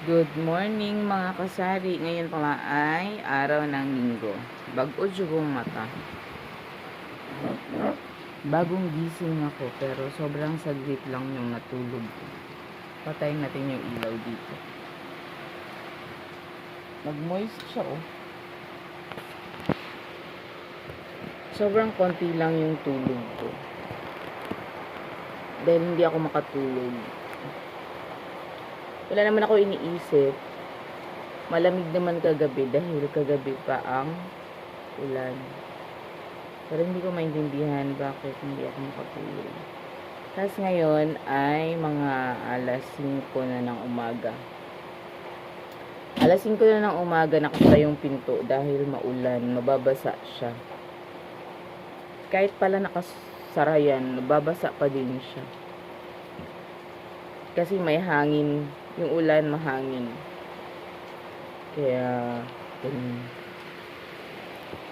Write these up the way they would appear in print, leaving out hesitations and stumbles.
Good morning mga kasari. Ngayon pala ay araw ng linggo. Bago jugong mata. Bagong gising ako pero sobrang saglit lang yung natulog. Patayin natin yung ilaw dito. Nag-moist siya oh. Sobrang konti lang yung tulog ko. Dahil hindi ako makatulog. Wala naman ako iniisip. Malamig naman kagabi dahil kagabi pa ang ulan. Pero hindi ko maintindihan bakit hindi ako makatulog. Tapos ngayon ay mga alas 5 na ng umaga. Alas 5 na ng umaga nakasara yung pinto dahil maulan, mababasa siya. Kahit pala nakasara yan, mababasa pa din siya. Kasi may hangin. Yung ulan mahangin. Kaya,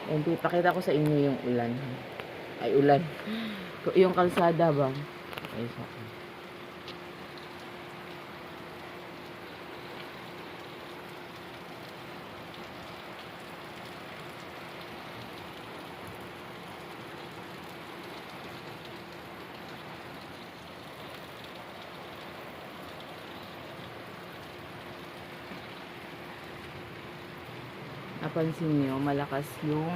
hindi, pakita ko sa inyo yung ulan. Ay, ulan. Yung kalsada ba? Ay, sa akin. Napansin nyo, malakas yung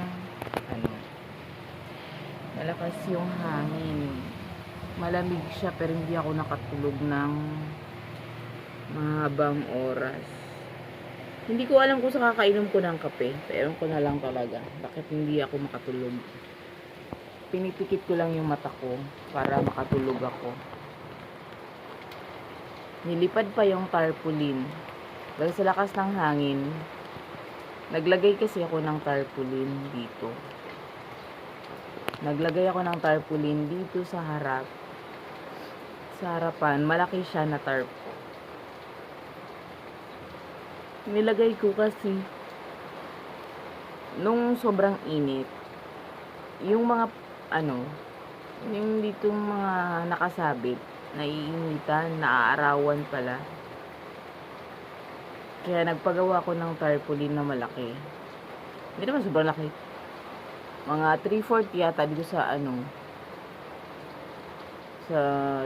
malakas yung hangin. Malamig siya pero hindi ako nakatulog ng mahabang oras. Hindi ko alam kung sa kakainom ko ng kape. Pero ko na lang talaga. Bakit hindi ako makatulog? Pinipikit ko lang yung mata ko para makatulog ako. Nilipad pa yung tarpaulin. Dahil sa lakas ng hangin, naglagay kasi ako ng tarpaulin dito. Naglagay ako ng tarpaulin dito sa harap. Sa harapan, malaki siya na tarp. Nilagay ko kasi nung sobrang init, yung mga yung ditong mga nakasabit, naiinitan, naaarawan pala. Kaya nagpagawa ko ng tarpaulin na malaki. Hindi naman sobrang laki. Mga 3/4 yata dito sa sa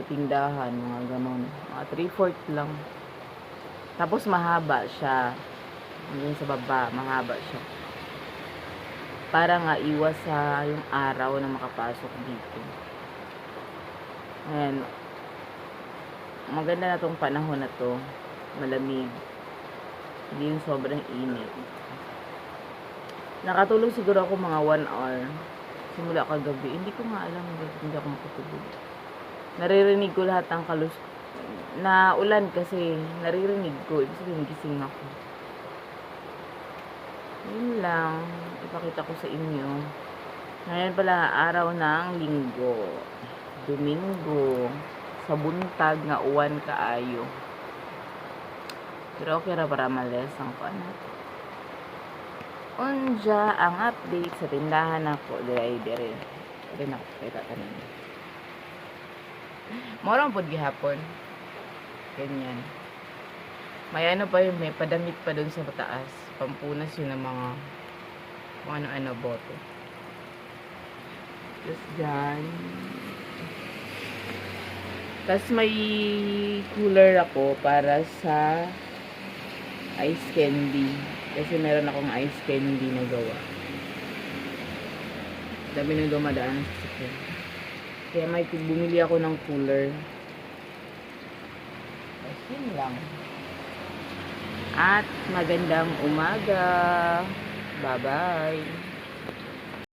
tindahan, mga ganon. Mga 3/4 lang. Tapos mahaba siya. Hanggang sa baba, mahaba siya. Para nga iwas sa yung araw na makapasok dito. Ayan. Maganda na tong panahon na to. Malamig. Hindi yung sobrang init. Nakatulog siguro ako mga 1 hour. simula kagabi. Hindi ko nga alam bakit hindi ako makatulog. Naririnig ko lahat ng na ulan kasi naririnig ko. Ibig sabihin gising ako. Yun lang. Ipakita ko sa inyo. Ngayon pala araw ng linggo. Domingo. Sa buntag nga uwan kaayo. Pero okay ra para malesang ko natin. Unja ang update sa tindahan ako. Dire. Rin ako kita tanan. Morong pod gihapon. Ganyan. May ano pa yun, may padamit pa dun sa taas. Pampunas yun ng mga kung ano-ano boto. Tapos dyan. Tapos may cooler ako para sa ice candy. Kasi meron akong ice candy na gawa. Dami nang dumadaan sa sasakyan. Kaya may bumili ako ng cooler. Tapos yun lang. At magandang umaga. Bye-bye.